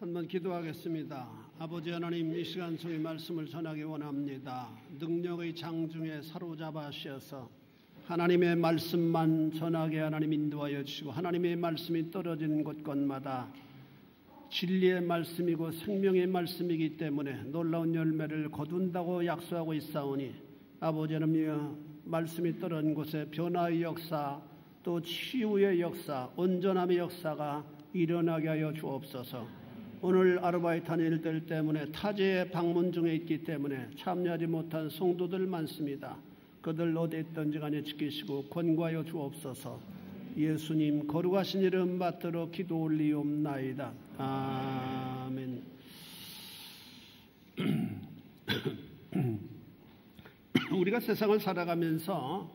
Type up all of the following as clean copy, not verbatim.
한번 기도하겠습니다. 아버지 하나님, 이 시간 속의 말씀을 전하기 원합니다. 능력의 장중에 사로잡아 주셔서 하나님의 말씀만 전하게 하나님 인도하여 주시고, 하나님의 말씀이 떨어진 곳곳마다 진리의 말씀이고 생명의 말씀이기 때문에 놀라운 열매를 거둔다고 약속하고 있사오니, 아버지 하나님, 말씀이 떨어진 곳에 변화의 역사, 또 치유의 역사, 온전함의 역사가 일어나게 하여 주옵소서. 오늘 아르바이트 하는 일들 때문에 타지의 방문 중에 있기 때문에 참여하지 못한 성도들 많습니다. 그들 어디 있든지 간에 지키시고 권고하여 주옵소서. 예수님 거룩하신 이름 받들어 기도 올리옵나이다. 아멘. 우리가 세상을 살아가면서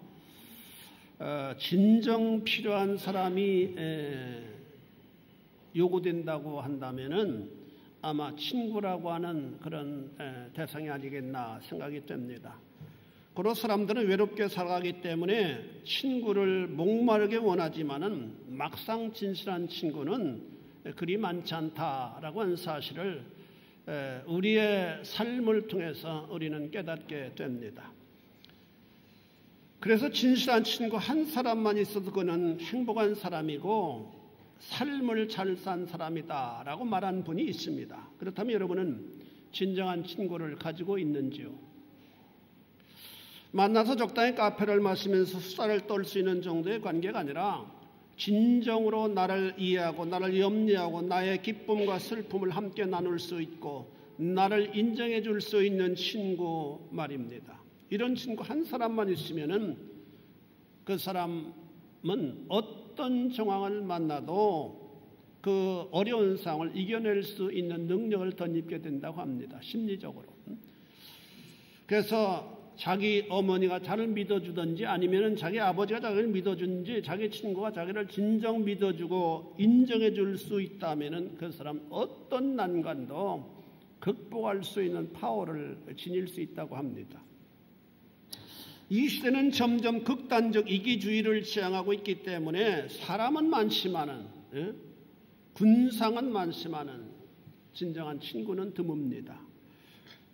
진정 필요한 사람이 요구된다고 한다면은 아마 친구라고 하는 그런 대상이 아니겠나 생각이 됩니다. 그런 사람들은 외롭게 살아가기 때문에 친구를 목마르게 원하지만은 막상 진실한 친구는 그리 많지 않다라고 하는 사실을 우리의 삶을 통해서 우리는 깨닫게 됩니다. 그래서 진실한 친구 한 사람만 있어도 그는 행복한 사람이고 삶을 잘 산 사람이다 라고 말한 분이 있습니다. 그렇다면 여러분은 진정한 친구를 가지고 있는지요? 만나서 적당히 카페를 마시면서 수다를 떨 수 있는 정도의 관계가 아니라 진정으로 나를 이해하고 나를 염려하고 나의 기쁨과 슬픔을 함께 나눌 수 있고 나를 인정해 줄 수 있는 친구 말입니다. 이런 친구 한 사람만 있으면은 그 사람은 어떤 정황을 만나도 그 어려운 상황을 이겨낼 수 있는 능력을 덧입게 된다고 합니다. 심리적으로. 그래서 자기 어머니가 자기를 믿어주든지 아니면 자기 아버지가 자기를 믿어주든지 자기 친구가 자기를 진정 믿어주고 인정해 줄 수 있다면 그 사람 어떤 난관도 극복할 수 있는 파워를 지닐 수 있다고 합니다. 이 시대는 점점 극단적 이기주의를 지향하고 있기 때문에 사람은 많지만은 군상은 많지만은 진정한 친구는 드뭅니다.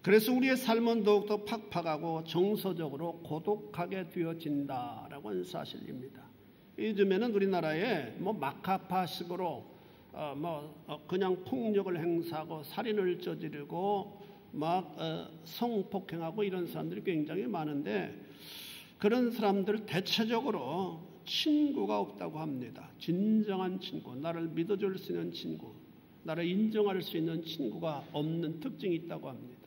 그래서 우리의 삶은 더욱더 팍팍하고 정서적으로 고독하게 되어진다라고 하는 사실입니다. 요즘에는 우리나라에 마카파식으로 그냥 폭력을 행사하고 살인을 저지르고 성폭행하고 이런 사람들이 굉장히 많은데 그런 사람들 대체적으로 친구가 없다고 합니다. 진정한 친구, 나를 믿어줄 수 있는 친구, 나를 인정할 수 있는 친구가 없는 특징이 있다고 합니다.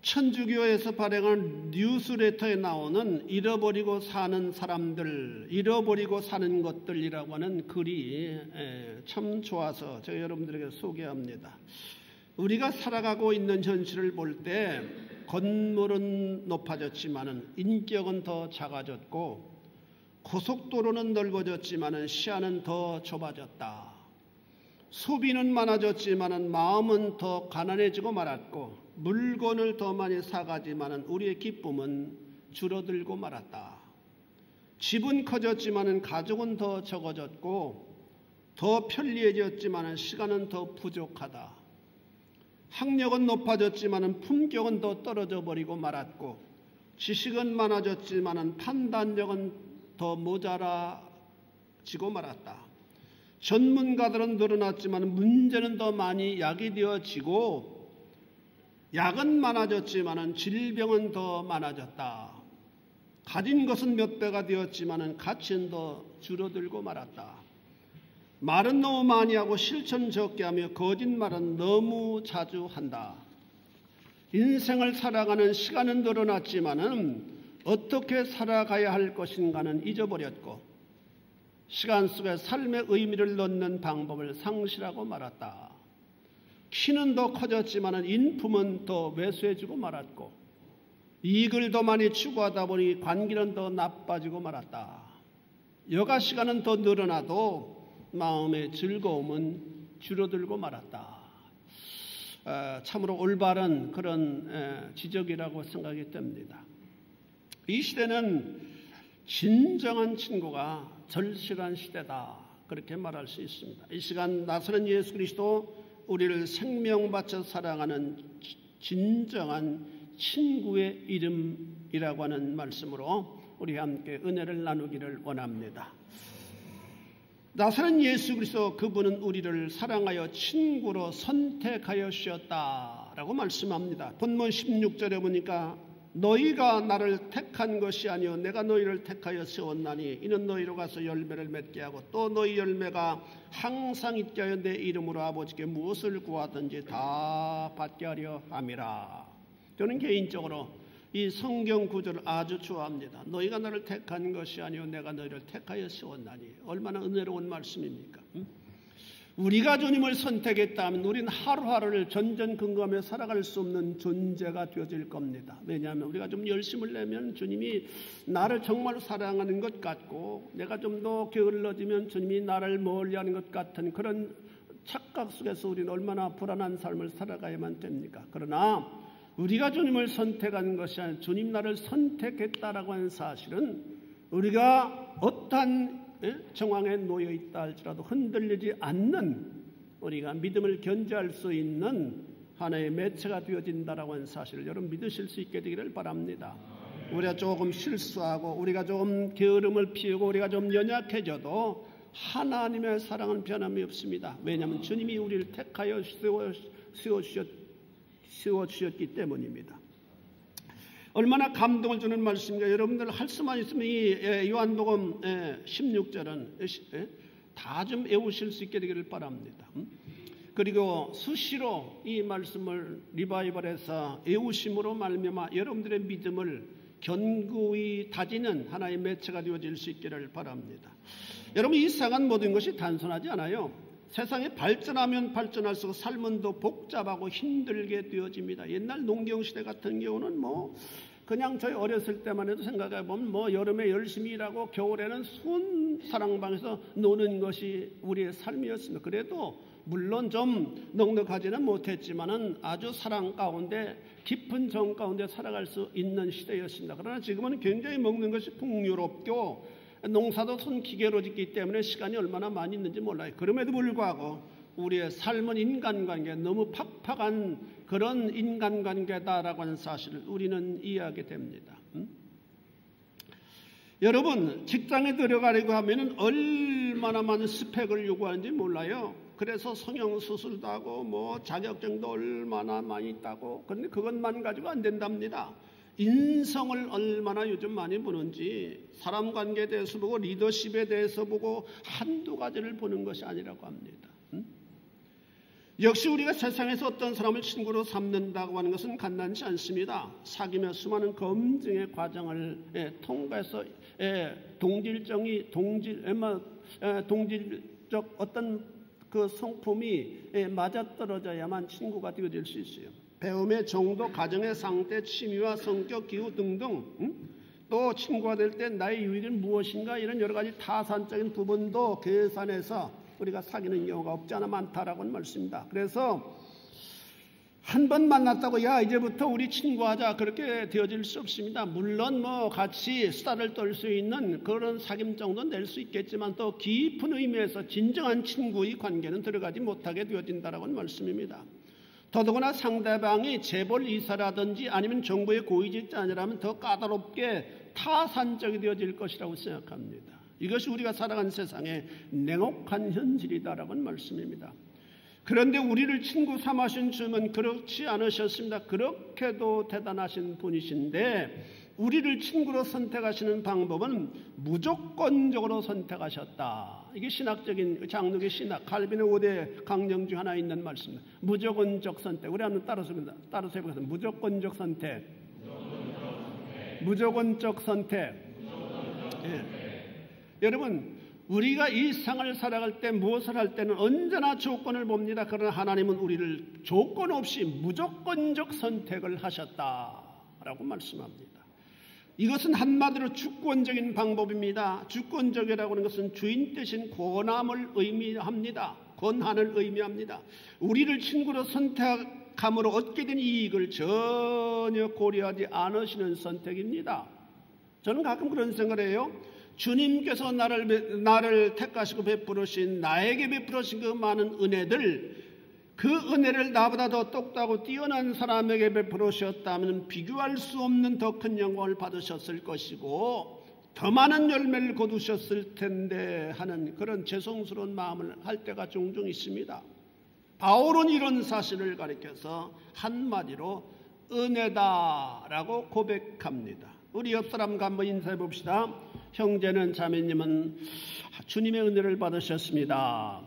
천주교에서 발행한 뉴스레터에 나오는 잃어버리고 사는 사람들, 잃어버리고 사는 것들이라고 하는 글이 참 좋아서 제가 여러분들에게 소개합니다. 우리가 살아가고 있는 현실을 볼 때 건물은 높아졌지만은 인격은 더 작아졌고 고속도로는 넓어졌지만은 시야는 더 좁아졌다. 소비는 많아졌지만은 마음은 더 가난해지고 말았고 물건을 더 많이 사가지만은 우리의 기쁨은 줄어들고 말았다. 집은 커졌지만은 가족은 더 적어졌고 더 편리해졌지만은 시간은 더 부족하다. 학력은 높아졌지만은 품격은 더 떨어져 버리고 말았고 지식은 많아졌지만은 판단력은 더 모자라지고 말았다. 전문가들은 늘어났지만 문제는 더 많이 야기되어지고 약은 많아졌지만은 질병은 더 많아졌다. 가진 것은 몇 배가 되었지만은 가치는 더 줄어들고 말았다. 말은 너무 많이 하고 실천 적게 하며 거짓말은 너무 자주 한다. 인생을 살아가는 시간은 늘어났지만은 어떻게 살아가야 할 것인가는 잊어버렸고 시간 속에 삶의 의미를 넣는 방법을 상실하고 말았다. 키는 더 커졌지만은 인품은 더 왜소해지고 말았고 이익을 더 많이 추구하다 보니 관계는 더 나빠지고 말았다. 여가 시간은 더 늘어나도 마음의 즐거움은 줄어들고 말았다. 참으로 올바른 그런 지적이라고 생각이 됩니다. 이 시대는 진정한 친구가 절실한 시대다 그렇게 말할 수 있습니다. 이 시간 나사렛 예수 그리스도 우리를 생명 바쳐 사랑하는 진정한 친구의 이름이라고 하는 말씀으로 우리 함께 은혜를 나누기를 원합니다. 나사렛 예수 그리스도 그분은 우리를 사랑하여 친구로 선택하여 주셨다라고 말씀합니다. 본문 16절에 보니까 너희가 나를 택한 것이 아니요 내가 너희를 택하여 세웠나니 이는 너희로 가서 열매를 맺게 하고 또 너희 열매가 항상 있게 하여 내 이름으로 아버지께 무엇을 구하든지 다 받게 하려 함이라. 저는 개인적으로 이 성경 구절을 아주 좋아합니다. 너희가 나를 택한 것이 아니요 내가 너희를 택하여 세웠나니 얼마나 은혜로운 말씀입니까? 우리가 주님을 선택했다면 우리는 하루하루를 전전긍긍하며 살아갈 수 없는 존재가 되어질 겁니다. 왜냐하면 우리가 좀 열심을 내면 주님이 나를 정말 사랑하는 것 같고 내가 좀 더 게을러지면 주님이 나를 멀리하는 것 같은 그런 착각 속에서 우리는 얼마나 불안한 삶을 살아가야만 됩니까? 그러나 우리가 주님을 선택한 것이 아니라 주님 나를 선택했다라고 하는 사실은 우리가 어떠한 정황에 놓여 있다 할지라도 흔들리지 않는 우리가 믿음을 견지할 수 있는 하나의 매체가 되어진다라고 하는 사실을 여러분 믿으실 수 있게 되기를 바랍니다. 우리가 조금 실수하고 우리가 좀 게으름을 피우고 우리가 좀 연약해져도 하나님의 사랑은 변함이 없습니다. 왜냐하면 주님이 우리를 택하여 세워주셨기 때문입니다. 얼마나 감동을 주는 말씀인가. 여러분들 할 수만 있으면 이 요한복음 16절은 다 좀 외우실 수 있게 되기를 바랍니다. 그리고 수시로 이 말씀을 리바이벌해서 외우심으로 말미암아 여러분들의 믿음을 견고히 다지는 하나의 매체가 되어질 수 있기를 바랍니다. 여러분 이 세상은 모든 것이 단순하지 않아요. 세상이 발전하면 발전할수록 삶은 더 복잡하고 힘들게 되어집니다. 옛날 농경시대 같은 경우는 그냥 저희 어렸을 때만 해도 생각해보면 여름에 열심히 일하고 겨울에는 순 사랑방에서 노는 것이 우리의 삶이었습니다. 그래도 물론 좀 넉넉하지는 못했지만은 아주 사랑 가운데 깊은 정 가운데 살아갈 수 있는 시대였습니다. 그러나 지금은 굉장히 먹는 것이 풍요롭고 농사도 손기계로 짓기 때문에 시간이 얼마나 많이 있는지 몰라요. 그럼에도 불구하고 우리의 삶은 인간관계 너무 팍팍한 그런 인간관계다라고 하는 사실을 우리는 이해하게 됩니다. 여러분 직장에 들어가려고 하면 얼마나 많은 스펙을 요구하는지 몰라요. 그래서 성형수술도 하고 자격증도 얼마나 많이 따고 그런데 그것만 가지고 안 된답니다. 인성을 얼마나 요즘 많이 보는지 사람 관계에 대해서 보고 리더십에 대해서 보고 한두 가지를 보는 것이 아니라고 합니다. 역시 우리가 세상에서 어떤 사람을 친구로 삼는다고 하는 것은 간단치 않습니다. 사귀며 수많은 검증의 과정을 통과해서 동질적 어떤 그 성품이 맞아떨어져야만 친구가 되어질 수 있어요. 배움의 정도, 가정의 상태, 취미와 성격, 기후 등등 또 친구가 될 때 나의 유익은 무엇인가 이런 여러 가지 타산적인 부분도 계산해서 우리가 사귀는 경우가 없지 않아 많다라고는 말씀입니다. 그래서 한 번 만났다고 야 이제부터 우리 친구하자 그렇게 되어질 수 없습니다. 물론 같이 수다를 떨 수 있는 그런 사귐 정도는 낼 수 있겠지만 또 깊은 의미에서 진정한 친구의 관계는 들어가지 못하게 되어진다라고는 말씀입니다. 더더구나 상대방이 재벌 이사라든지 아니면 정부의 고위직자라면 더 까다롭게 타산적이 되어질 것이라고 생각합니다. 이것이 우리가 살아가는 세상의 냉혹한 현실이다라는 말씀입니다. 그런데 우리를 친구 삼으신 주님은 그렇지 않으셨습니다. 그렇게도 대단하신 분이신데 우리를 친구로 선택하시는 방법은 무조건적으로 선택하셨다. 이게 신학적인 장로의 신학, 칼빈의 5대 강령 중 하나 있는 말씀입니다. 무조건적 선택. 우리 한번 따라서 해보겠습니다. 무조건적 선택. 무조건적 선택. 여러분 우리가 이 세상을 살아갈 때 무엇을 할 때는 언제나 조건을 봅니다. 그러나 하나님은 우리를 조건 없이 무조건적 선택을 하셨다라고 말씀합니다. 이것은 한마디로 주권적인 방법입니다. 주권적이라고 하는 것은 주인 대신 권함을 의미합니다. 권한을 의미합니다. 우리를 친구로 선택함으로 얻게 된 이익을 전혀 고려하지 않으시는 선택입니다. 저는 가끔 그런 생각을 해요. 주님께서 나를 택하시고 베풀으신, 나에게 베풀으신 그 많은 은혜들, 그 은혜를 나보다 더 똑똑하고 뛰어난 사람에게 베풀으셨다면 비교할 수 없는 더 큰 영광을 받으셨을 것이고 더 많은 열매를 거두셨을 텐데 하는 그런 죄송스러운 마음을 할 때가 종종 있습니다. 바울은 이런 사실을 가리켜서 한마디로 은혜다라고 고백합니다. 우리 옆 사람과 한번 인사해 봅시다. 형제는 자매님은 주님의 은혜를 받으셨습니다.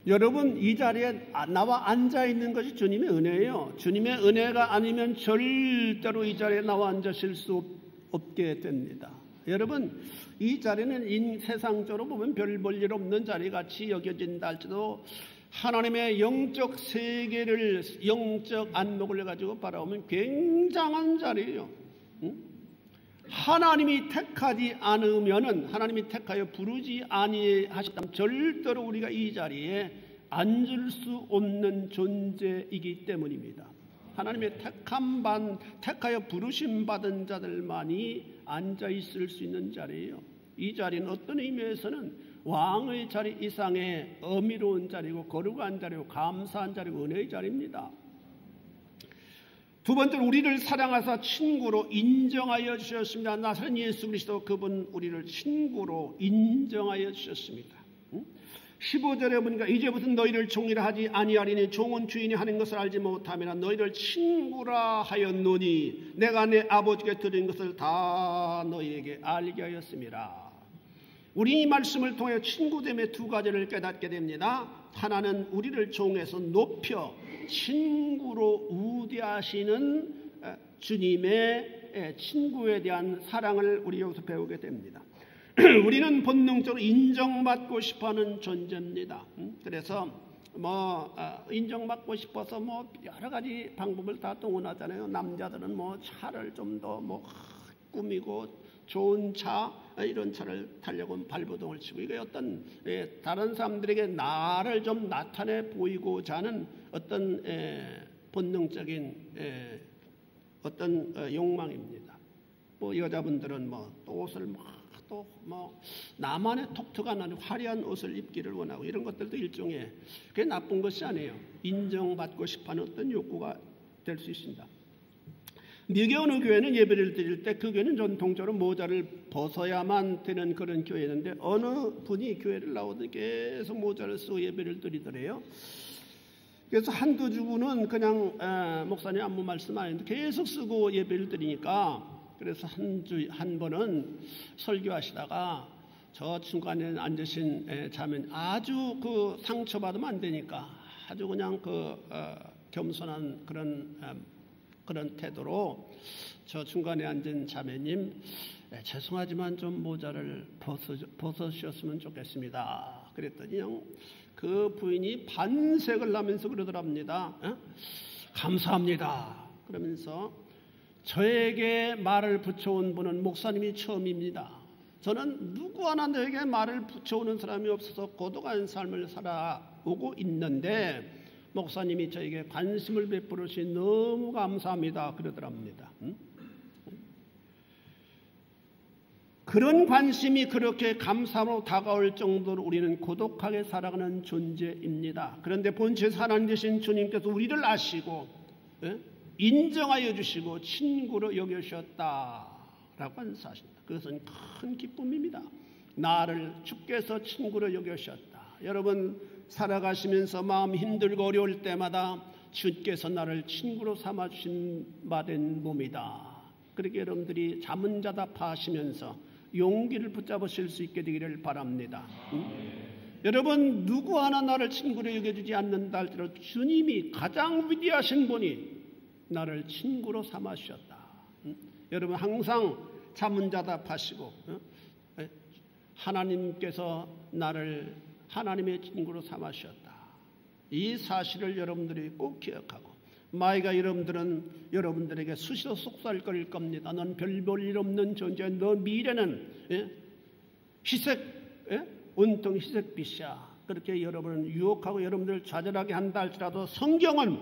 여러분, 이 자리에 나와 앉아 있는 것이 주님의 은혜예요. 주님의 은혜가 아니면 절대로 이 자리에 나와 앉으실 수 없게 됩니다. 여러분, 이 자리는 세상적으로 보면 별 볼 일 없는 자리같이 여겨진다 할지라도 하나님의 영적 세계를, 영적 안목을 가지고 바라보면 굉장한 자리예요. 하나님이 택하지 않으면은, 하나님이 택하여 부르지 아니하셨다면 절대로 우리가 이 자리에 앉을 수 없는 존재이기 때문입니다. 하나님의 택하여 부르심 받은 자들만이 앉아 있을 수 있는 자리예요. 이 자리는 어떤 의미에서는 왕의 자리 이상의 어미로운 자리고 거룩한 자리고 감사한 자리고 은혜의 자리입니다. 두 번째로 우리를 사랑하사 친구로 인정하여 주셨습니다. 나사렛 예수 그리스도, 그분 우리를 친구로 인정하여 주셨습니다. 15절에 보니까 이제부터 너희를 종이라 하지 아니하리니 종은 주인이 하는 것을 알지 못하면 너희를 친구라 하였노니 내가 내 아버지께 드린 것을 다 너희에게 알게 하였습니다. 우리 이 말씀을 통해 친구됨의 두 가지를 깨닫게 됩니다. 하나는 우리를 종에서 높여 친구로 우대하시는 주님의 친구에 대한 사랑을 우리 여기서 배우게 됩니다. 우리는 본능적으로 인정받고 싶어하는 존재입니다. 그래서 인정받고 싶어서 여러 가지 방법을 다 동원하잖아요. 남자들은 차를 좀 더 꾸미고 좋은 차, 이런 차를 타려고 발버둥을 치고, 이게 어떤 다른 사람들에게 나를 좀 나타내 보이고자 하는 어떤 본능적인 어떤 욕망입니다. 여자분들은 또 옷을 나만의 독특한 아주 화려한 옷을 입기를 원하고, 이런 것들도 일종의, 그게 나쁜 것이 아니에요. 인정받고 싶어하는 어떤 욕구가 될 수 있습니다. 미국의 어느 교회는 예배를 드릴 때 그 교회는 전통적으로 모자를 벗어야만 되는 그런 교회였는데 어느 분이 교회를 나오더니 계속 모자를 쓰고 예배를 드리더래요. 그래서 한두 주구는 그냥 목사님 아무 말씀 안 했는데 계속 쓰고 예배를 드리니까, 그래서 한 번은 설교하시다가 저 중간에 앉으신 자매는 아주 상처받으면 안 되니까 아주 그냥 겸손한 그런 태도로 저 중간에 앉은 자매님, 죄송하지만 좀 모자를 벗으셨으면 좋겠습니다. 그랬더니 그 부인이 반색을 하면서 그러더랍니다. 감사합니다. 그러면서 저에게 말을 붙여온 분은 목사님이 처음입니다. 저는 누구 하나 너에게 말을 붙여오는 사람이 없어서 고독한 삶을 살아오고 있는데 목사님이 저에게 관심을 베풀으시 너무 감사합니다. 그러더랍니다. 그런 관심이 그렇게 감사로 다가올 정도로 우리는 고독하게 살아가는 존재입니다. 그런데 본체 하나님 되신 주님께서 우리를 아시고 인정하여 주시고 친구로 여겨주셨다라고 하는 사실입니다. 그것은 큰 기쁨입니다. 나를 주께서 친구로 여겨주셨다. 여러분, 살아가시면서 마음 힘들고 어려울 때마다 주께서 나를 친구로 삼아주신 바 된 몸이다. 그렇게 여러분들이 자문자답하시면서 용기를 붙잡으실 수 있게 되기를 바랍니다. 여러분, 누구 하나 나를 친구로 여겨주지 않는다 할지라도 주님이 가장 위대하신 분이 나를 친구로 삼아주셨다. 여러분, 항상 자문자답하시고 하나님께서 나를 하나님의 친구로 삼으셨다. 이 사실을 여러분들이 꼭 기억하고, 마이가 여러분들에게 수시로 속삭일 겁니다. 넌 별 볼 일 없는 존재야. 너 미래는 온통 희색빛이야. 그렇게 여러분을 유혹하고 여러분들을 좌절하게 한다 할지라도 성경은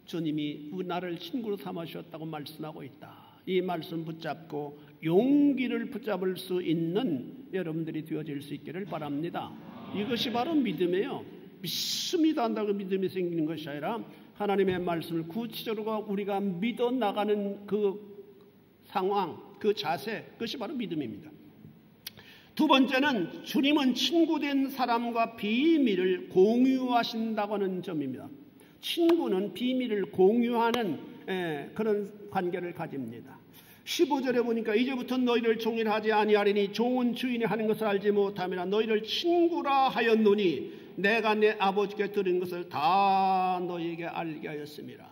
주님이 나를 친구로 삼으셨다고 말씀하고 있다. 이 말씀 붙잡고 용기를 붙잡을 수 있는 여러분들이 되어질 수 있기를 바랍니다. 이것이 바로 믿음이에요. 믿습니다 한다고 믿음이 생기는 것이 아니라 하나님의 말씀을 구체적으로 우리가 믿어 나가는 그 상황, 그 자세, 그것이 바로 믿음입니다. 두 번째는 주님은 친구된 사람과 비밀을 공유하신다고 하는 점입니다. 친구는 비밀을 공유하는 그런 관계를 가집니다. 15절에 보니까 이제부터 너희를 종이라 하지 아니하리니 종은 주인이 하는 것을 알지 못하며 너희를 친구라 하였노니 내가 내 아버지께 들은 것을 다 너희에게 알게 하였습니다.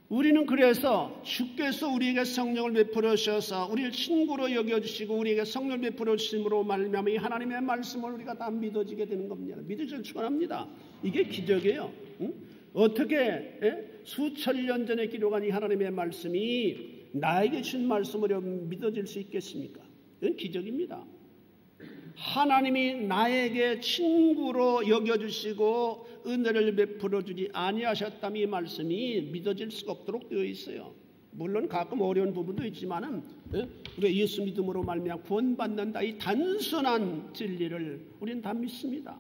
우리는 그래서 주께서 우리에게 성령을 베풀어 주셔서 우리를 친구로 여겨주시고 우리에게 성령을 베풀어 주심으로 말미암아 이 하나님의 말씀을 우리가 다 믿어지게 되는 겁니다. 믿으시길 축원합니다. 이게 기적이에요. 어떻게 수천 년 전에 기록한 이 하나님의 말씀이 나에게 준 말씀으로 믿어질 수 있겠습니까? 이건 기적입니다. 하나님이 나에게 친구로 여겨주시고 은혜를 베풀어 주지 아니하셨다면 이 말씀이 믿어질 수가 없도록 되어 있어요. 물론 가끔 어려운 부분도 있지만은 우리가 예수 믿음으로 말미암아 구원받는다 이 단순한 진리를 우리는 다 믿습니다.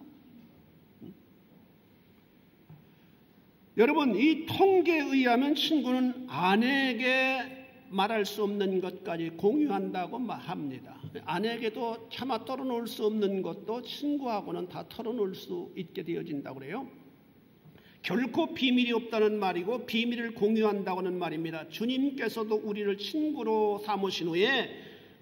여러분, 이 통계에 의하면 친구는 아내에게 말할 수 없는 것까지 공유한다고 합니다. 아내에게도 차마 털어놓을 수 없는 것도 친구하고는 다 털어놓을 수 있게 되어진다고 그래요. 결코 비밀이 없다는 말이고 비밀을 공유한다고 하는 말입니다. 주님께서도 우리를 친구로 삼으신 후에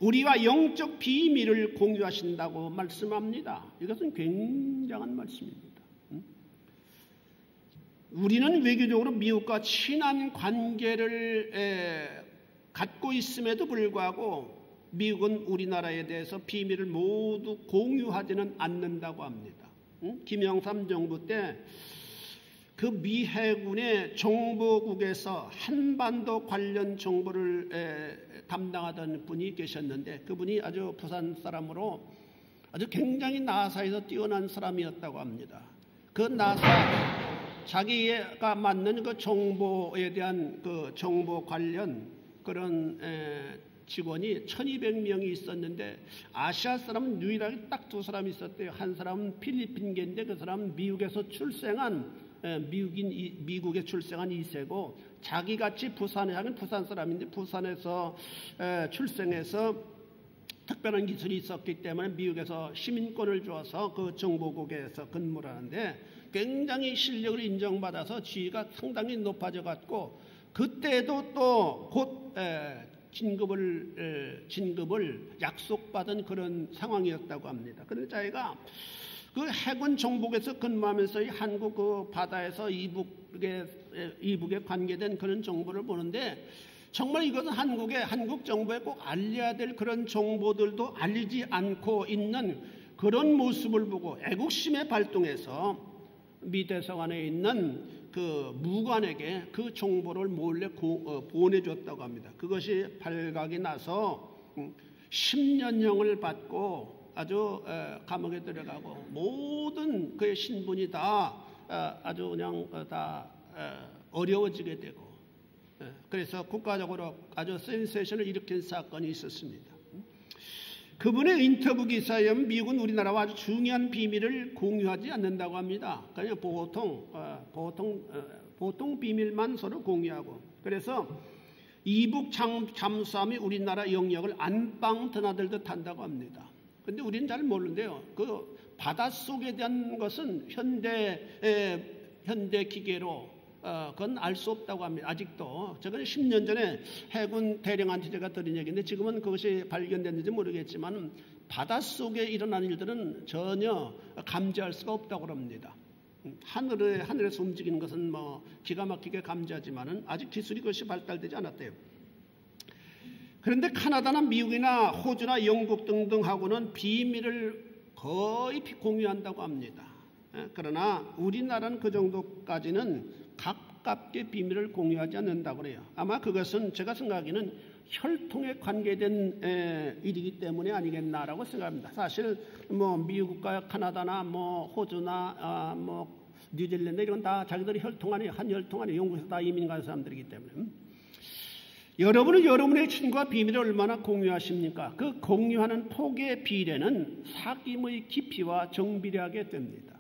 우리와 영적 비밀을 공유하신다고 말씀합니다. 이것은 굉장한 말씀입니다. 우리는 외교적으로 미국과 친한 관계를 갖고 있음에도 불구하고 미국은 우리나라에 대해서 비밀을 모두 공유하지는 않는다고 합니다. 김영삼 정부 때 그 미 해군의 정보국에서 한반도 관련 정보를 담당하던 분이 계셨는데 그분이 아주 부산 사람으로 아주 굉장히 나사에서 뛰어난 사람이었다고 합니다. 그 나사 자기가 맞는 그 정보에 대한 그 정보 관련 그런 직원이 1200명이 있었는데 아시아 사람은 유일하게 딱 두 사람이 있었대요. 한 사람은 필리핀계인데 그 사람은 미국에서 출생한 미국에 출생한 2세고 자기같이 부산에 하는 부산 사람인데 부산에서 출생해서 특별한 기술이 있었기 때문에 미국에서 시민권을 줘서 그 정보국에서 근무를 하는데 굉장히 실력을 인정받아서 지위가 상당히 높아져 갔고 그때도 또 곧 진급을 약속받은 그런 상황이었다고 합니다. 그런데 자기가 그 해군 정보국에서 근무하면서 이 한국 그 바다에서 이북에 관계된 그런 정보를 보는데 정말 이것은 한국 정부에 꼭 알려야 될 그런 정보들도 알리지 않고 있는 그런 모습을 보고 애국심에 발동해서 미 대사관에 있는 그 무관에게 그 정보를 몰래 보내줬다고 합니다. 그것이 발각이 나서 10년형을 받고 아주 감옥에 들어가고 모든 그의 신분이 다 아주 그냥 다 어려워지게 되고 그래서 국가적으로 아주 센세이션을 일으킨 사건이 있었습니다. 그분의 인터뷰 기사에 의하면 미국은 우리나라와 아주 중요한 비밀을 공유하지 않는다고 합니다. 그냥 보통 비밀만 서로 공유하고 그래서 이북 잠수함이 우리나라 영역을 안방 드나들듯 한다고 합니다. 그런데 우리는 잘 모르는데요. 그 바닷속에 대한 것은 현대 기계로 그건 알 수 없다고 합니다. 아직도. 저건 10년 전에 해군 대령한테 제가 들은 얘기인데 지금은 그것이 발견됐는지 모르겠지만 바닷속에 일어난 일들은 전혀 감지할 수가 없다고 합니다. 하늘에서 움직이는 것은 뭐 기가 막히게 감지하지만은 아직 기술이 그것이 발달되지 않았대요. 그런데 카나다나 미국이나 호주나 영국 등등하고는 비밀을 거의 공유한다고 합니다. 그러나 우리나라는 그 정도까지는 가깝게 비밀을 공유하지 않는다고 그래요. 아마 그것은 제가 생각하기에는 혈통에 관계된 일이기 때문에 아니겠나라고 생각합니다. 사실 뭐 미국과 카나다나 뭐 호주나 뭐 뉴질랜드 이런 다 자기들이 혈통안에 한 혈통 안에 영국에서 다 이민 간 사람들이기 때문에 여러분은 여러분의 친구와 비밀을 얼마나 공유하십니까? 그 공유하는 폭의 비례는 사귐의 깊이와 정비례하게 됩니다.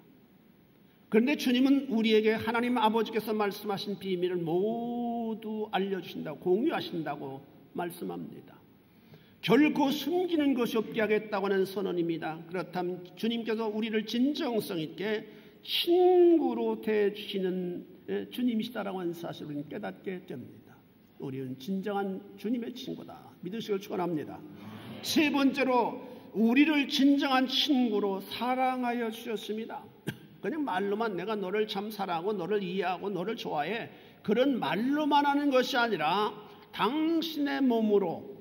그런데 주님은 우리에게 하나님 아버지께서 말씀하신 비밀을 모두 알려주신다고 공유하신다고 말씀합니다. 결코 숨기는 것이 없게 하겠다고 하는 선언입니다. 그렇다면 주님께서 우리를 진정성 있게 친구로 대해주시는 주님이시다라고 하는 사실을 우리는 깨닫게 됩니다. 우리는 진정한 주님의 친구다. 믿으시길 축원합니다. 세 번째로 우리를 진정한 친구로 사랑하여 주셨습니다. 그냥 말로만 내가 너를 참 사랑하고 너를 이해하고 너를 좋아해 그런 말로만 하는 것이 아니라 당신의 몸으로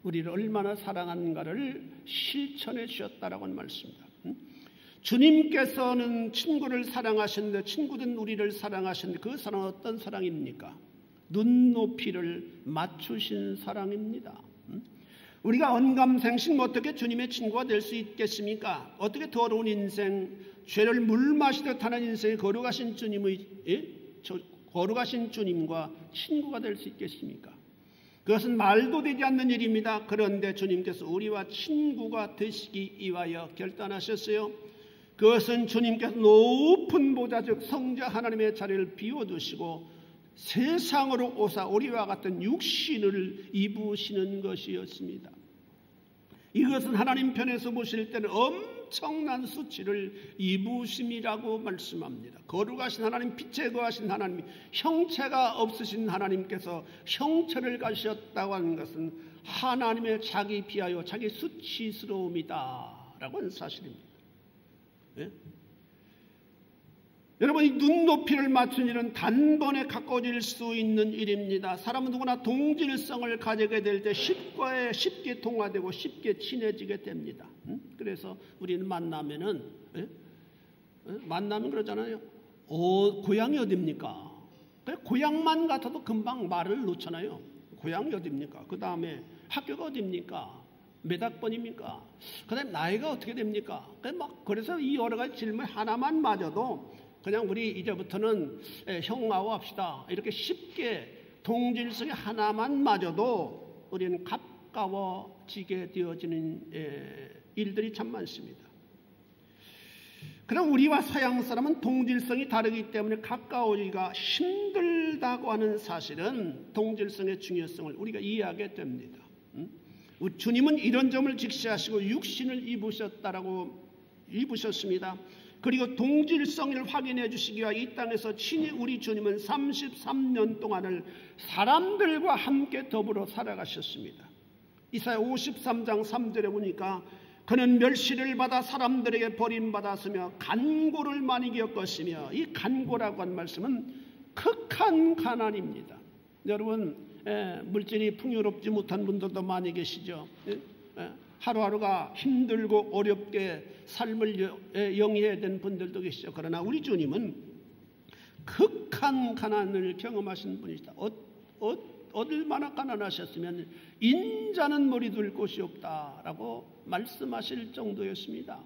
우리를 얼마나 사랑하는가를 실천해 주셨다라고 하는 말씀입니다. 주님께서는 친구를 사랑하셨는데 친구든 우리를 사랑하셨는데 그 사랑은 어떤 사랑입니까? 눈높이를 맞추신 사랑입니다. 우리가 언감생심 어떻게 주님의 친구가 될 수 있겠습니까? 어떻게 더러운 인생, 죄를 물 마시듯 하는 인생에 거룩하신 주님과 친구가 될 수 있겠습니까? 그것은 말도 되지 않는 일입니다. 그런데 주님께서 우리와 친구가 되시기 위하여 결단하셨어요. 그것은 주님께서 높은 보좌 즉 성자 하나님의 자리를 비워두시고 세상으로 오사 우리와 같은 육신을 입으시는 것이었습니다. 이것은 하나님 편에서 보실 때는 엄청난 수치를 입으심이라고 말씀합니다. 거룩하신 하나님, 빛에 거하신 하나님, 형체가 없으신 하나님께서 형체를 가지셨다고 하는 것은 하나님의 자기 비하여 자기 수치스러움이다 라고 하는 사실입니다. 네? 여러분, 이 눈높이를 맞춘 일은 단번에 가까워질 수 있는 일입니다. 사람은 누구나 동질성을 가지게 될 때 쉽게 통화되고 쉽게 친해지게 됩니다. 그래서 우리는 만나면 그러잖아요. 고향이 어딥니까? 고향만 같아도 금방 말을 놓잖아요. 고향이 어딥니까? 그 다음에 학교가 어딥니까? 몇 학번입니까? 그 다음에 나이가 어떻게 됩니까? 그래서 이 여러 가지 질문 하나만 맞아도 그냥 우리 이제부터는 형하고 합시다. 이렇게 쉽게 동질성이 하나만 맞아도 우리는 가까워지게 되어지는 일들이 참 많습니다. 그러나 우리와 서양 사람은 동질성이 다르기 때문에 가까워지기가 힘들다고 하는 사실은 동질성의 중요성을 우리가 이해하게 됩니다. 주님은 이런 점을 직시하시고 육신을 입으셨습니다. 그리고 동질성을 확인해 주시기 위해 이 땅에서 친히 우리 주님은 33년 동안을 사람들과 함께 더불어 살아가셨습니다. 이사야 53장 3절에 보니까 그는 멸시를 받아 사람들에게 버림받았으며 간고를 많이 겪었으며 이 간고라고 한 말씀은 극한 가난입니다. 여러분 물질이 풍요롭지 못한 분들도 많이 계시죠. 하루하루가 힘들고 어렵게 삶을 영위해야 되는 분들도 계시죠. 그러나 우리 주님은 극한 가난을 경험하신 분이시다. 얼마나 가난하셨으면 인자는 머리 둘 곳이 없다라고 말씀하실 정도였습니다.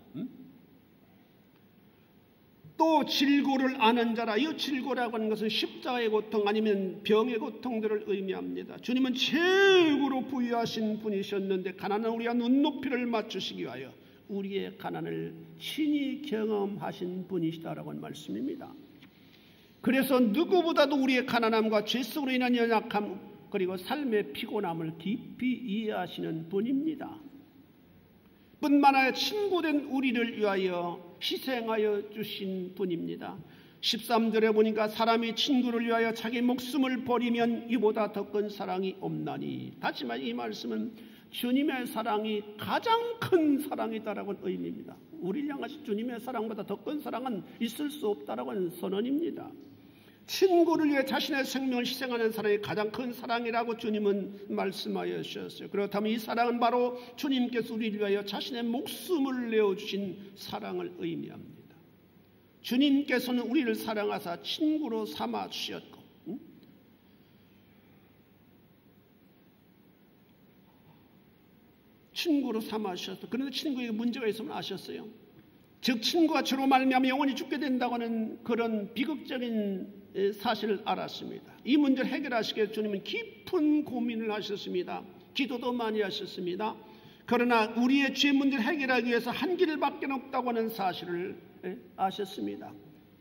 또 질고를 아는 자라. 이 질고라고 하는 것은 십자가의 고통 아니면 병의 고통들을 의미합니다. 주님은 최고로 부유하신 분이셨는데 가난한 우리가 눈높이를 맞추시기 위하여 우리의 가난을 친히 경험하신 분이시다라고 하는 말씀입니다. 그래서 누구보다도 우리의 가난함과 죄 속으로 인한 연약함 그리고 삶의 피곤함을 깊이 이해하시는 분입니다. 뿐만 아니라 친구된 우리를 위하여 희생하여 주신 분입니다. 13절에 보니까 사람이 친구를 위하여 자기 목숨을 버리면 이보다 더 큰 사랑이 없나니. 다시 말해 이 말씀은 주님의 사랑이 가장 큰 사랑이다라고 하는 의미입니다. 우리를 향하신 주님의 사랑보다 더 큰 사랑은 있을 수 없다라고 하는 선언입니다. 친구를 위해 자신의 생명을 희생하는 사랑이 가장 큰 사랑이라고 주님은 말씀하여 주셨어요. 그렇다면 이 사랑은 바로 주님께서 우리를 위하여 자신의 목숨을 내어주신 사랑을 의미합니다. 주님께서는 우리를 사랑하사 친구로 삼아 주셨고 친구로 삼아 주셨어. 그런데 친구에게 문제가 있으면 아셨어요? 즉 친구가 주로 말미암아 영원히 죽게 된다고 하는 그런 비극적인 사실을 알았습니다. 이 문제를 해결하시기 위해 주님은 깊은 고민을 하셨습니다. 기도도 많이 하셨습니다. 그러나 우리의 죄 문제를 해결하기 위해서 한 길밖에 없다고 하는 사실을 아셨습니다.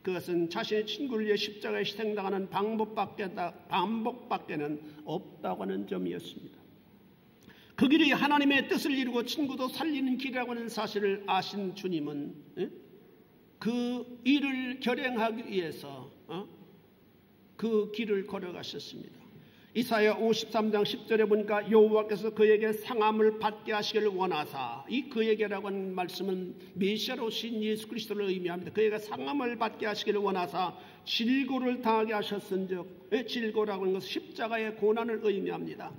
그것은 자신의 친구를 위해 십자가에 희생당하는 방법밖에는 없다고 하는 점이었습니다. 그 길이 하나님의 뜻을 이루고 친구도 살리는 길이라고 하는 사실을 아신 주님은 그 일을 결행하기 위해서 그 길을 걸어가셨습니다. 이사야 53장 10절에 보니까 여호와께서 그에게 상함을 받게 하시기를 원하사, 이 그에게라고 하는 말씀은 메시아로 오신 예수 그리스도를 의미합니다. 그에게 상함을 받게 하시기를 원하사 질고를 당하게 하셨은즉, 질고라고 하는 것은 십자가의 고난을 의미합니다.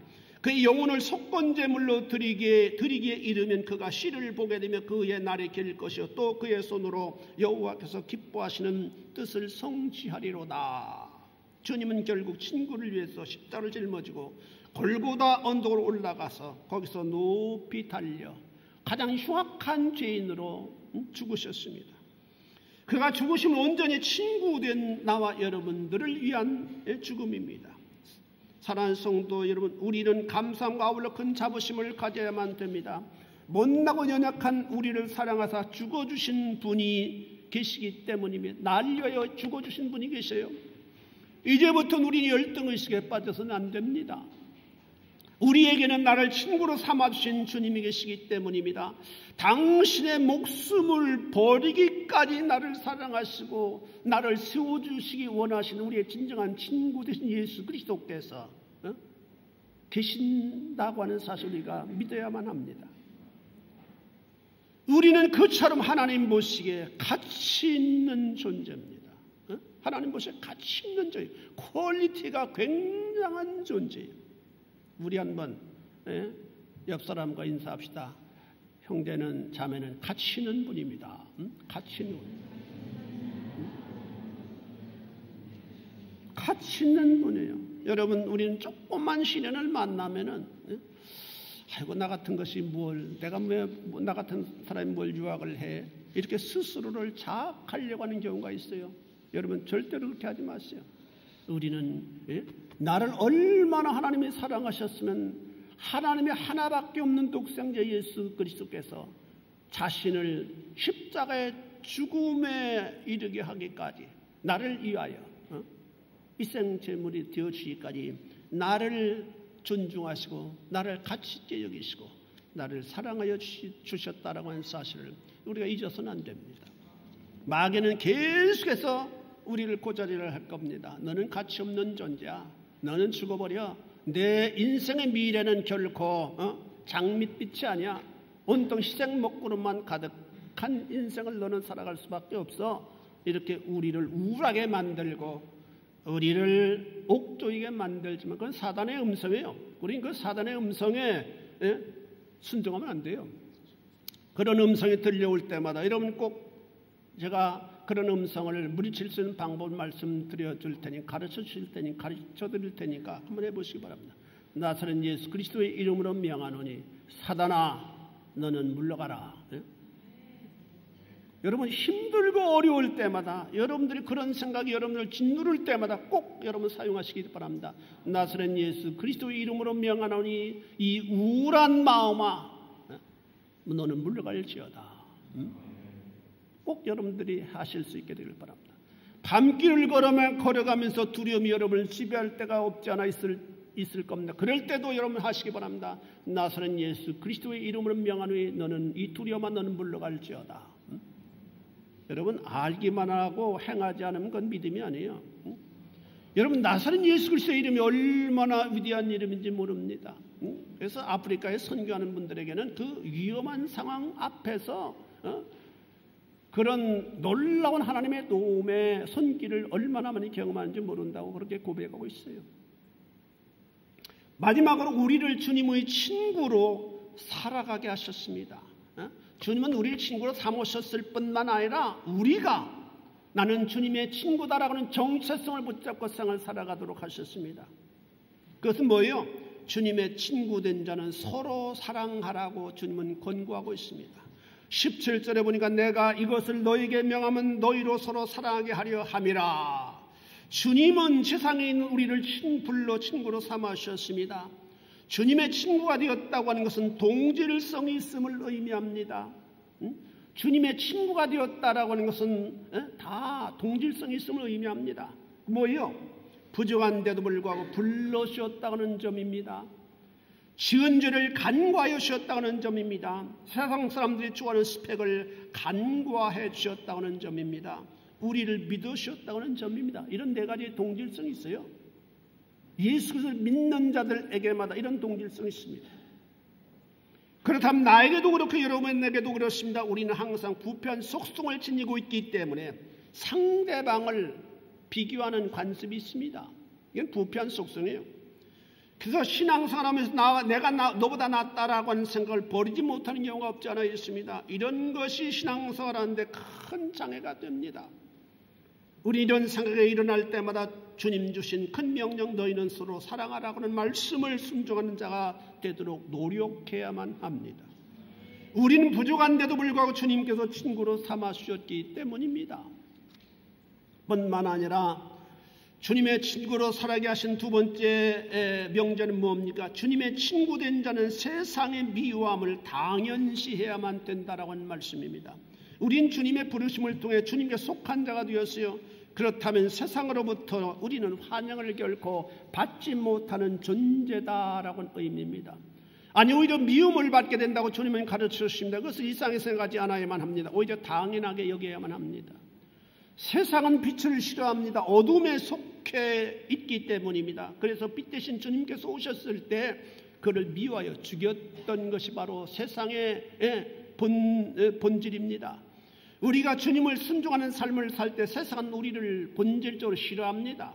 그의 영혼을 속건제물로 드리기에 이르면 그가 씨를 보게 되며 그의 날이 길 것이요 또 그의 손으로 여호와께서 기뻐하시는 뜻을 성취하리로다. 주님은 결국 친구를 위해서 십자가를 짊어지고 골고다 언덕으로 올라가서 거기서 높이 달려 가장 흉악한 죄인으로 죽으셨습니다. 그가 죽으심은 온전히 친구된 나와 여러분들을 위한 죽음입니다. 사랑하는 성도 여러분, 우리는 감사함과 아울러 큰 자부심을 가져야만 됩니다. 못나고 연약한 우리를 사랑하사 죽어주신 분이 계시기 때문입니다. 날 위하여 죽어주신 분이 계셔요. 이제부터는 우리는 열등의식에 빠져서는 안 됩니다. 우리에게는 나를 친구로 삼아주신 주님이 계시기 때문입니다. 당신의 목숨을 버리기까지 나를 사랑하시고 나를 세워주시기 원하시는 우리의 진정한 친구 되신 예수 그리스도께서 계신다고 하는 사실 우리가 믿어야만 합니다. 우리는 그처럼 하나님 보시기에 가치 있는 존재입니다. 하나님 보시기에 가치 있는 존재, 퀄리티가 굉장한 존재예요. 우리 한번 옆 사람과 인사합시다. 형제는 자매는 가치 있는 분입니다. 가치 있는 분. 가치 있는 분이에요. 여러분, 우리는 조그만 시련을 만나면은 아이고 나 같은 것이 뭘, 내가 왜 나 같은 사람이 뭘 유학을 해, 이렇게 스스로를 자학하려고 하는 경우가 있어요. 여러분 절대로 그렇게 하지 마세요. 우리는 나를 얼마나 하나님이 사랑하셨으면 하나님의 하나밖에 없는 독생자 예수 그리스도께서 자신을 십자가의 죽음에 이르게 하기까지 나를 위하여 희생제물이 되어주기까지 나를 존중하시고 나를 가치 있게 여기시고 나를 사랑하여 주셨다라고 하는 사실을 우리가 잊어서는 안 됩니다. 마귀는 계속해서 우리를 고자리를 할 겁니다. 너는 가치 없는 존재야. 너는 죽어버려. 내 인생의 미래는 결코 장밋빛이 아니야. 온통 희생 먹구름만 가득한 인생을 너는 살아갈 수밖에 없어. 이렇게 우리를 우울하게 만들고 우리를 옥조이게 만들지만 그건 사단의 음성이에요. 우리는 그 사단의 음성에 순종하면 안 돼요. 그런 음성이 들려올 때마다 여러분 꼭 제가 그런 음성을 물리칠 수 있는 방법을 말씀드려 줄 테니 가르쳐 드릴 테니까 한번 해보시기 바랍니다. 나사렛 예수 그리스도의 이름으로 명하노니 사단아 너는 물러가라. 여러분 힘들고 어려울 때마다 여러분들이 그런 생각이 여러분을 짓누를 때마다 꼭 여러분 사용하시기 바랍니다. 나사렛 예수 그리스도의 이름으로 명하노니 이 우울한 마음아 너는 물러갈지어다. 꼭 여러분들이 하실 수 있게 되길 바랍니다. 밤길을 걸어가면서 두려움이 여러분을 지배할 때가 없지 않아 있을 겁니다. 그럴 때도 여러분 하시기 바랍니다. 나사렛 예수 그리스도의 이름으로 명하노니 너는 이 두려움아 너는 물러갈지어다. 여러분 알기만 하고 행하지 않으면 그건 믿음이 아니에요. 여러분 나사렛 예수 그리스도의 이름이 얼마나 위대한 이름인지 모릅니다. 그래서 아프리카에 선교하는 분들에게는 그 위험한 상황 앞에서 그런 놀라운 하나님의 도움의 손길을 얼마나 많이 경험하는지 모른다고 그렇게 고백하고 있어요. 마지막으로 우리를 주님의 친구로 살아가게 하셨습니다. 주님은 우리를 친구로 삼으셨을 뿐만 아니라 우리가 나는 주님의 친구다라고 하는 정체성을 붙잡고 생을 살아가도록 하셨습니다. 그것은 뭐예요? 주님의 친구된 자는 서로 사랑하라고 주님은 권고하고 있습니다. 17절에 보니까 내가 이것을 너에게 명하면 너희로 서로 사랑하게 하려 함이라. 주님은 세상에 있는 우리를 불러 친구로 삼으셨습니다. 주님의 친구가 되었다고 하는 것은 동질성이 있음을 의미합니다. 주님의 친구가 되었다라고 하는 것은 다 동질성이 있음을 의미합니다. 뭐예요? 부족한데도 불구하고 불러주셨다는 점입니다. 지은 죄를 간과하여 주셨다는 점입니다. 세상 사람들이 좋아하는 스펙을 간과해 주셨다는 점입니다. 우리를 믿어 주셨다는 점입니다. 이런 네 가지의 동질성이 있어요. 예수 그리스도를 믿는 자들에게마다 이런 동질성이 있습니다. 그렇다면 나에게도 그렇고 여러분에게도 그렇습니다. 우리는 항상 부패한 속성을 지니고 있기 때문에 상대방을 비교하는 관습이 있습니다. 이건 부패한 속성이에요. 그래서 신앙생활하면서 내가 너보다 낫다라고 하는 생각을 버리지 못하는 경우가 없지 않아 있습니다. 이런 것이 신앙생활하는데 큰 장애가 됩니다. 우리 이런 생각이 일어날 때마다 주님 주신 큰 명령 너희는 서로 사랑하라고 하는 말씀을 순종하는 자가 되도록 노력해야만 합니다. 우리는 부족한데도 불구하고 주님께서 친구로 삼아주셨기 때문입니다. 뿐만 아니라 주님의 친구로 살아게 하신 두 번째 명제는 뭡니까? 주님의 친구 된 자는 세상의 미워함을 당연시해야만 된다라고 하는 말씀입니다. 우린 주님의 부르심을 통해 주님께 속한 자가 되었어요. 그렇다면 세상으로부터 우리는 환영을 결코 받지 못하는 존재다라고 하는 의미입니다. 아니 오히려 미움을 받게 된다고 주님은 가르치셨습니다. 그것을 이상하게 생각하지 않아야만 합니다. 오히려 당연하게 여겨야만 합니다. 세상은 빛을 싫어합니다. 어둠에 속해 있기 때문입니다. 그래서 빛 대신 주님께서 오셨을 때 그를 미워하여 죽였던 것이 바로 세상의 본질입니다. 우리가 주님을 순종하는 삶을 살 때 세상은 우리를 본질적으로 싫어합니다.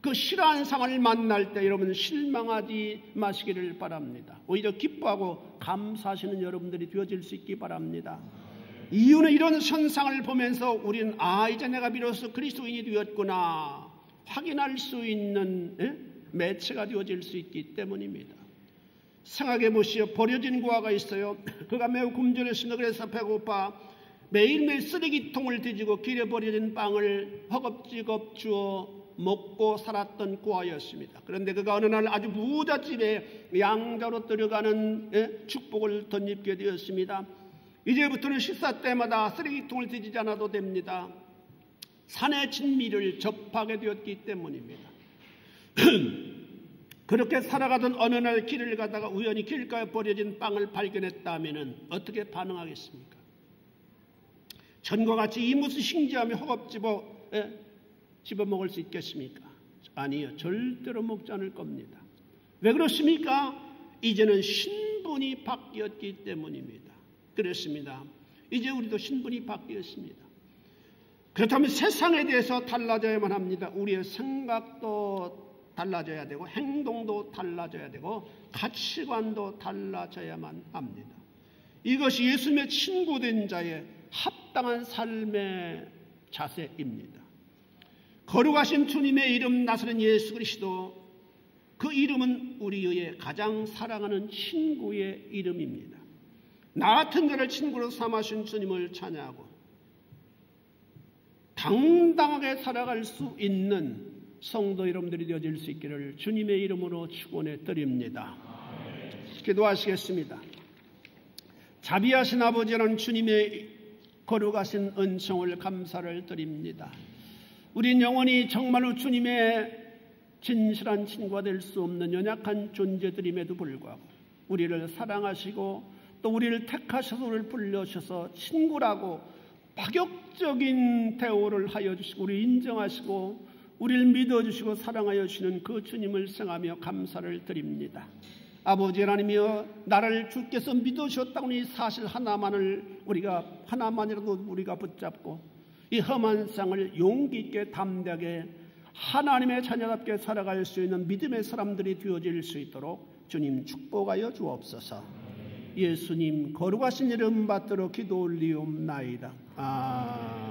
그 싫어하는 상황을 만날 때 여러분 실망하지 마시기를 바랍니다. 오히려 기뻐하고 감사하시는 여러분들이 되어질 수 있기 바랍니다. 이유는 이런 현상을 보면서 우리는 이제 내가 비로소 그리스도인이 되었구나 확인할 수 있는 매체가 되어질 수 있기 때문입니다. 생각해 보시오. 버려진 고아가 있어요. 그가 매우 굶주렸습니다. 그래서 배고파 매일매일 쓰레기통을 뒤지고 길에 버려진 빵을 허겁지겁 주어 먹고 살았던 고아였습니다. 그런데 그가 어느 날 아주 부잣집에 양자로 들어가는 축복을 덧입게 되었습니다. 이제부터는 식사 때마다 쓰레기통을 뒤지지 않아도 됩니다. 산의 진미를 접하게 되었기 때문입니다. 그렇게 살아가던 어느 날 길을 가다가 우연히 길가에 버려진 빵을 발견했다면 어떻게 반응하겠습니까? 전과 같이 이 무슨 신기하며 집어먹을 수 있겠습니까? 아니요. 절대로 먹지 않을 겁니다. 왜 그렇습니까? 이제는 신분이 바뀌었기 때문입니다. 그렇습니다. 이제 우리도 신분이 바뀌었습니다. 그렇다면 세상에 대해서 달라져야만 합니다. 우리의 생각도 달라져야 되고 행동도 달라져야 되고 가치관도 달라져야만 합니다. 이것이 예수님의 친구된 자의 합당한 삶의 자세입니다. 거룩하신 주님의 이름 나서는 예수 그리스도, 그 이름은 우리의 가장 사랑하는 친구의 이름입니다. 나 같은 자를 친구로 삼으신 주님을 찬양하고 당당하게 살아갈 수 있는 성도 여러분들이 되어질 수 있기를 주님의 이름으로 축원해 드립니다. 기도하시겠습니다. 자비하신 아버지라는 주님의 거룩하신 은총을 감사를 드립니다. 우린 영원히 정말로 주님의 진실한 친구가 될 수 없는 연약한 존재들임에도 불구하고 우리를 사랑하시고 또 우리를 택하셔서 우리를 불러주셔서 친구라고 파격적인 대우를 하여 주시고 우리를 인정하시고 우리를 믿어주시고 사랑하여 주시는 그 주님을 생하며 감사를 드립니다. 아버지 하나님이여, 나를 주께서 믿어주셨다고 이 사실 하나만이라도 우리가 붙잡고 이 험한 상을 용기 있게 담대하게 하나님의 자녀답게 살아갈 수 있는 믿음의 사람들이 되어질 수 있도록 주님 축복하여 주옵소서. 예수님 거룩하신 이름 받들어 기도 올리옵나이다. 아멘.